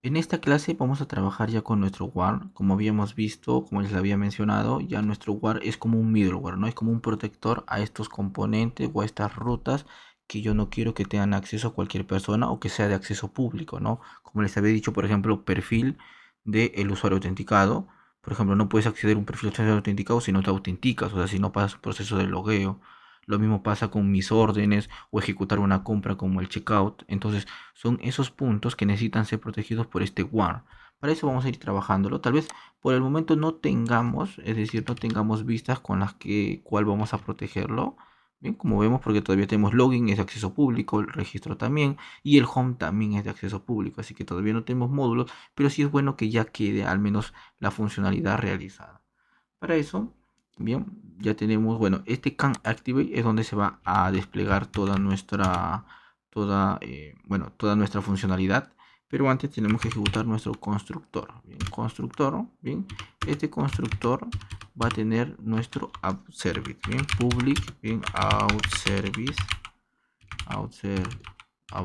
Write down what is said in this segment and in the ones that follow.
En esta clase vamos a trabajar ya con nuestro WAR. Como habíamos visto, como les había mencionado, ya nuestro WAR es como un middleware, ¿no? Es como un protector a estos componentes o a estas rutas que yo no quiero que tengan acceso a cualquier persona o que sea de acceso público, ¿no? Como les había dicho, por ejemplo, perfil del usuario autenticado. Por ejemplo, no puedes acceder a un perfil de usuario autenticado si no te autenticas, o sea, si no pasas un proceso de logueo. Lo mismo pasa con mis órdenes o ejecutar una compra como el checkout. Entonces, son esos puntos que necesitan ser protegidos por este WAR. Para eso vamos a ir trabajándolo. Tal vez por el momento no tengamos, es decir, no tengamos vistas con las que cuál vamos a protegerlo. Bien, como vemos, porque todavía tenemos login, es de acceso público, el registro también, y el home también es de acceso público, así que todavía no tenemos módulos, pero sí es bueno que ya quede al menos la funcionalidad realizada. Para eso, bien, ya tenemos, bueno, este can activate es donde se va a desplegar toda nuestra, toda nuestra funcionalidad. Pero antes tenemos que ejecutar nuestro constructor. Bien, constructor, bien, este constructor va a tener nuestro app service, bien, public, bien, out, out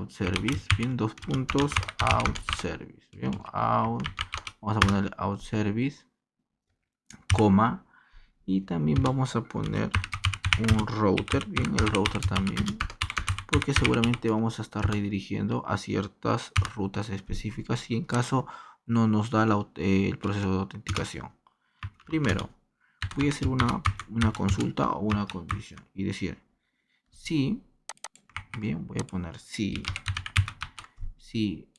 service, bien, dos puntos, out service, bien, out, vamos a ponerle out service, coma, y también vamos a poner un router, bien, el router también, porque seguramente vamos a estar redirigiendo a ciertas rutas específicas si en caso no nos da el proceso de autenticación. Primero, voy a hacer una consulta o una condición y decir si, bien, voy a poner si si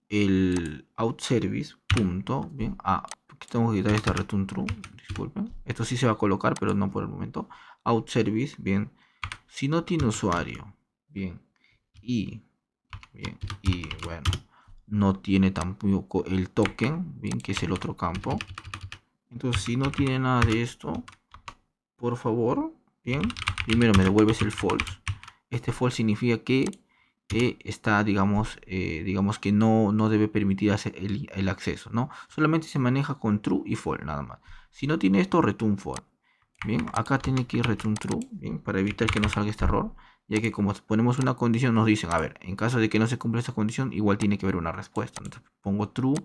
el out service punto, bien, aquí tengo que quitar este return true, disculpen, esto sí se va a colocar pero no por el momento, out service, bien, si no tiene usuario, bien, y bien, y bueno, no tiene tampoco el token, bien, que es el otro campo. Entonces, si no tiene nada de esto, por favor, bien, primero me devuelves el false. Este false significa que está, digamos que no debe permitir hacer el acceso, ¿no? Solamente se maneja con true y false, nada más. Si no tiene esto, return false. Bien, acá tiene que ir return true, bien, para evitar que nos salga este error, ya que como ponemos una condición nos dicen, a ver, en caso de que no se cumpla esta condición, igual tiene que haber una respuesta. Entonces pongo true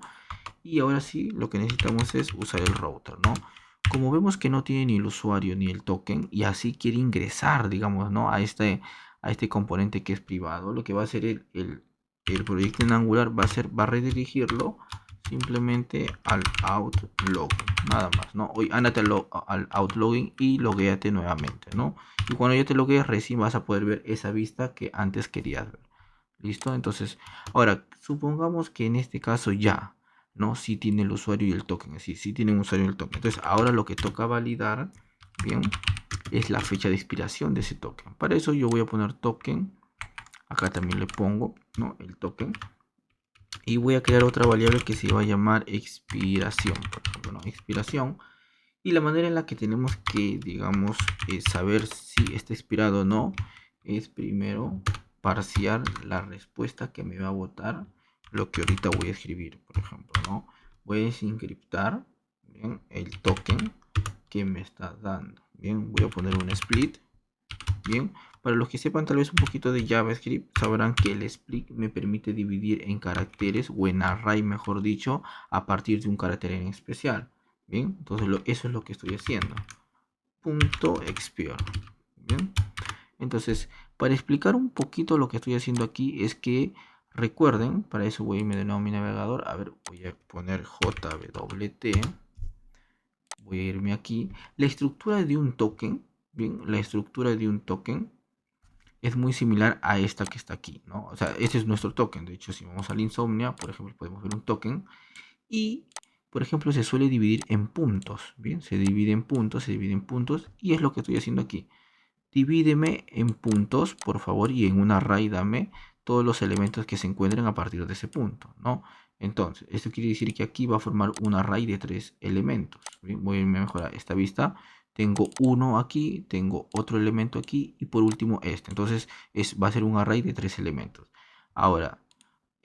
y ahora sí, lo que necesitamos es usar el router, ¿no? Como vemos que no tiene ni el usuario ni el token y así quiere ingresar, digamos, ¿no? A este componente que es privado, lo que va a hacer el proyecto en Angular va a redirigirlo simplemente al outlogin, nada más, ¿no? Hoy ándate al outlogin y logueate nuevamente, ¿no? Y cuando ya te loguees, recién vas a poder ver esa vista que antes querías ver. ¿Listo? Entonces, ahora, supongamos que en este caso ya, ¿no? Si tiene el usuario y el token, sí tiene un usuario y el token. Entonces, ahora lo que toca validar, bien, es la fecha de expiración de ese token. Para eso yo voy a poner token, acá también le pongo, ¿no? El token. Y voy a crear otra variable que se va a llamar expiración, por ejemplo, ¿no? Expiración. Y la manera en la que tenemos que, digamos, saber si está expirado o no, es primero parciar la respuesta que me va a botar lo que ahorita voy a escribir, por ejemplo, ¿no? Voy a desencriptar, bien, el token que me está dando. Bien, voy a poner un split. Bien, para los que sepan tal vez un poquito de JavaScript, sabrán que el split me permite dividir en caracteres o en array, mejor dicho, a partir de un carácter en especial. Bien, entonces eso es lo que estoy haciendo. Punto expire. Bien, entonces para explicar un poquito lo que estoy haciendo aquí es que recuerden, para eso voy a irme de nuevo a mi navegador. A ver, voy a poner JWT. Voy a irme aquí. La estructura de un token, bien, la estructura de un token es muy similar a esta que está aquí, ¿no? O sea, este es nuestro token. De hecho, si vamos al Insomnia, por ejemplo, podemos ver un token. Y, por ejemplo, se suele dividir en puntos, ¿bien? Se divide en puntos, se divide en puntos. Y es lo que estoy haciendo aquí. Divídeme en puntos, por favor, y en un array dame todos los elementos que se encuentren a partir de ese punto, ¿no? Entonces, esto quiere decir que aquí va a formar un array de 3 elementos. ¿Bien? Voy a mejorar esta vista. Tengo uno aquí, tengo otro elemento aquí y por último este. Entonces, va a ser un array de 3 elementos. Ahora,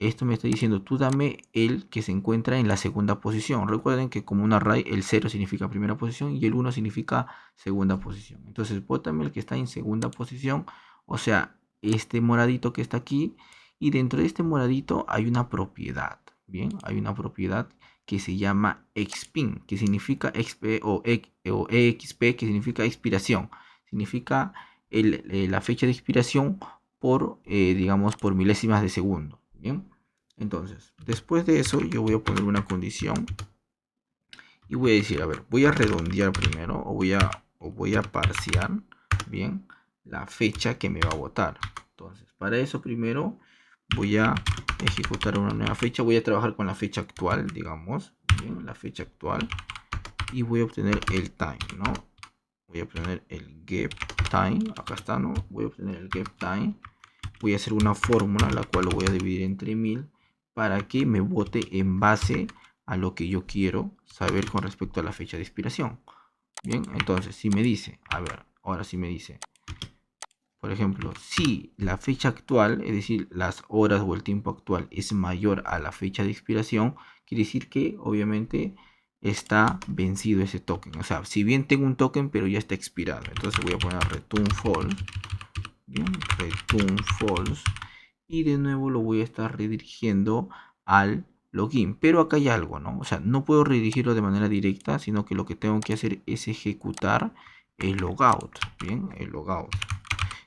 esto me está diciendo, tú dame el que se encuentra en la segunda posición. Recuerden que como un array, el 0 significa primera posición y el 1 significa segunda posición. Entonces, bótame el que está en segunda posición, o sea, este moradito que está aquí. Y dentro de este moradito hay una propiedad. Bien, hay una propiedad que se llama expin, que significa o exp, que significa expiración. Significa la fecha de expiración por, digamos, por milésimas de segundo. Bien, entonces, después de eso, yo voy a poner una condición y voy a decir, a ver, voy a redondear primero o voy a parsear, bien, la fecha que me va a votar. Entonces, para eso primero voy a ejecutar una nueva fecha, voy a trabajar con la fecha actual, digamos, bien, la fecha actual, y voy a obtener el time, ¿no? Voy a obtener el get time, acá está, ¿no? Voy a obtener el get time, voy a hacer una fórmula, la cual lo voy a dividir entre 1000 para que me vote en base a lo que yo quiero saber con respecto a la fecha de expiración. Bien, entonces si me dice, a ver, ahora sí me dice, por ejemplo, si la fecha actual, es decir, las horas o el tiempo actual es mayor a la fecha de expiración, quiere decir que obviamente está vencido ese token. O sea, si bien tengo un token, pero ya está expirado. Entonces voy a poner return false. Bien, return false. Y de nuevo lo voy a estar redirigiendo al login. Pero acá hay algo, ¿no? O sea, no puedo redirigirlo de manera directa, sino que lo que tengo que hacer es ejecutar el logout. Bien, el logout.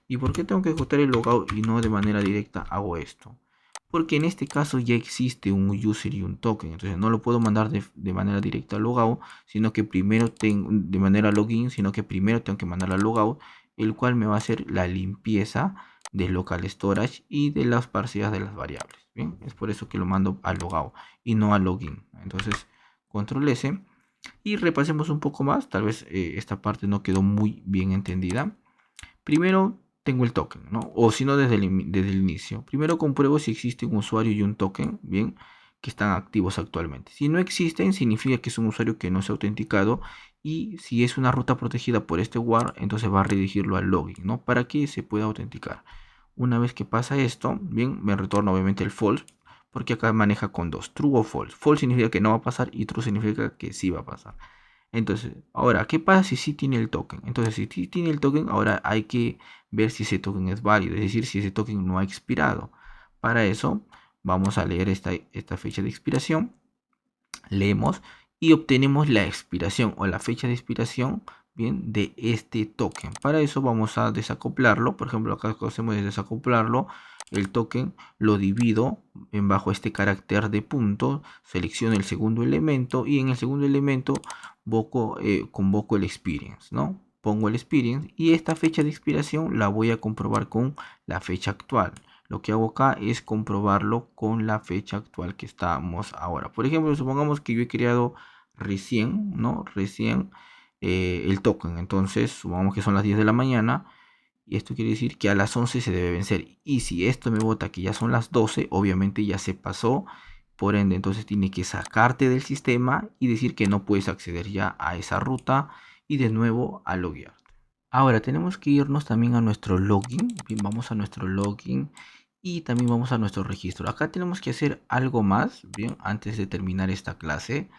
¿Y por qué tengo que ejecutar el logout y no de manera directa hago esto? Porque en este caso ya existe un user y un token. Entonces no lo puedo mandar de manera directa al logout, sino que primero tengo de manera login, sino que primero tengo que mandar al logout, el cual me va a hacer la limpieza del local storage y de las parcidas de las variables. Bien, es por eso que lo mando al logout y no al login. Entonces, control S y repasemos un poco más. Tal vez esta parte no quedó muy bien entendida. Primero tengo el token, ¿no? O si no, desde el inicio. Primero compruebo si existe un usuario y un token, bien, que están activos actualmente. Si no existen, significa que es un usuario que no se ha autenticado. Y si es una ruta protegida por este WAR, entonces va a redirigirlo al login, ¿no? Para que se pueda autenticar. Una vez que pasa esto, bien, me retorna obviamente el false, porque acá maneja con dos, true o false. False significa que no va a pasar y true significa que sí va a pasar. Entonces, ahora, ¿qué pasa si sí tiene el token? Entonces, si sí tiene el token, ahora hay que ver si ese token es válido, es decir, si ese token no ha expirado. Para eso, vamos a leer esta fecha de expiración, leemos y obtenemos la expiración o la fecha de expiración, bien, de este token. Para eso vamos a desacoplarlo, por ejemplo, acá lo que hacemos es desacoplarlo, el token lo divido en bajo este carácter de punto, selecciono el segundo elemento y en el segundo elemento convoco el experience, ¿no? Pongo el experience y esta fecha de expiración la voy a comprobar con la fecha actual. Lo que hago acá es comprobarlo con la fecha actual que estamos ahora. Por ejemplo, supongamos que yo he creado recién, ¿no? Recién el token. Entonces, supongamos que son las 10 de la mañana. Y esto quiere decir que a las 11 se debe vencer. Y si esto me bota que ya son las 12, obviamente ya se pasó. Por ende, entonces tiene que sacarte del sistema y decir que no puedes acceder ya a esa ruta y de nuevo a loguear. Ahora tenemos que irnos también a nuestro login. Bien, vamos a nuestro login y también vamos a nuestro registro. Acá tenemos que hacer algo más, bien, antes de terminar esta clase.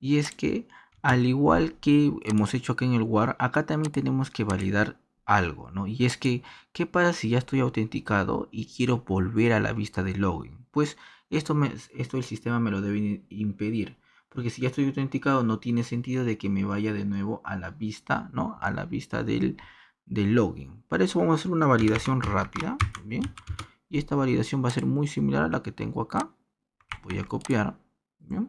Y es que al igual que hemos hecho acá en el WAR, acá también tenemos que validar algo, ¿no? Y es que, ¿qué pasa si ya estoy autenticado y quiero volver a la vista de login? Pues esto el sistema me lo debe impedir. Porque si ya estoy autenticado, no tiene sentido de que me vaya de nuevo a la vista, ¿no? A la vista del login. Para eso vamos a hacer una validación rápida, ¿bien? Y esta validación va a ser muy similar a la que tengo acá. Voy a copiar, ¿bien?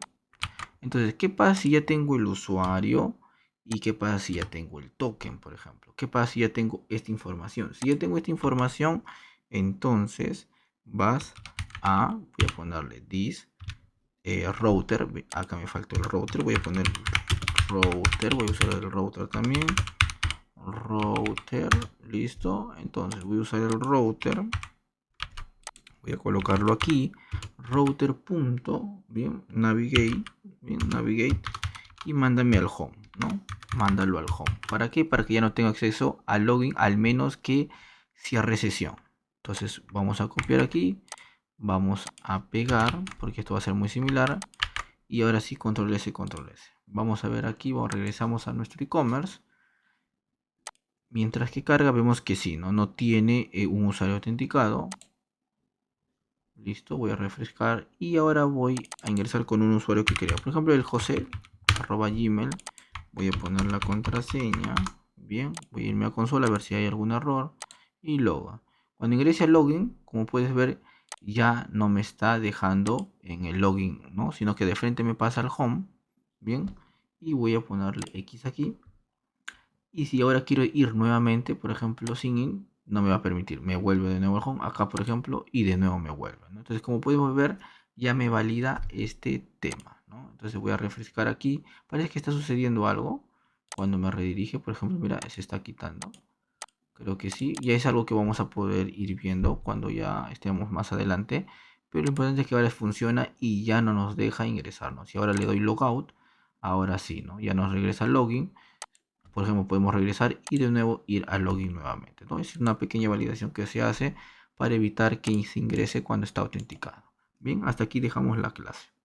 Entonces, ¿qué pasa si ya tengo el usuario? ¿Y qué pasa si ya tengo el token, por ejemplo? ¿Qué pasa si ya tengo esta información? Si ya tengo esta información, entonces vas voy a ponerle this router, acá me faltó el router, voy a poner router, voy a usar el router también, router, listo, entonces voy a usar el router, voy a colocarlo aquí, router punto, bien, navigate, y mándame al home, ¿no? Mándalo al home. ¿Para qué? Para que ya no tenga acceso al login, al menos que cierre sesión. Entonces vamos a copiar aquí, vamos a pegar, porque esto va a ser muy similar. Y ahora sí, control S, control S. Vamos a ver aquí, regresamos a nuestro e-commerce. Mientras que carga, vemos que sí, no tiene un usuario autenticado. Listo, voy a refrescar y ahora voy a ingresar con un usuario que quería. Por ejemplo, el José@gmail. Voy a poner la contraseña. Bien, voy a irme a consola a ver si hay algún error. Y login. Cuando ingrese al login, como puedes ver, ya no me está dejando en el login, ¿no? Sino que de frente me pasa al home. Bien, y voy a ponerle X aquí. Y si ahora quiero ir nuevamente, por ejemplo, sin in, no me va a permitir. Me vuelve de nuevo al home, acá por ejemplo, y de nuevo me vuelve, ¿no? Entonces, como podemos ver, ya me valida este tema, ¿no? Entonces voy a refrescar aquí. Parece que está sucediendo algo. Cuando me redirige, por ejemplo, mira, se está quitando. Creo que sí. Ya es algo que vamos a poder ir viendo cuando ya estemos más adelante. Pero lo importante es que ahora funciona y ya no nos deja ingresarnos. Si ahora le doy logout, ahora sí, ¿no? Ya nos regresa al login. Por ejemplo, podemos regresar y de nuevo ir al login nuevamente, ¿no? Es una pequeña validación que se hace para evitar que se ingrese cuando está autenticado. Bien, hasta aquí dejamos la clase.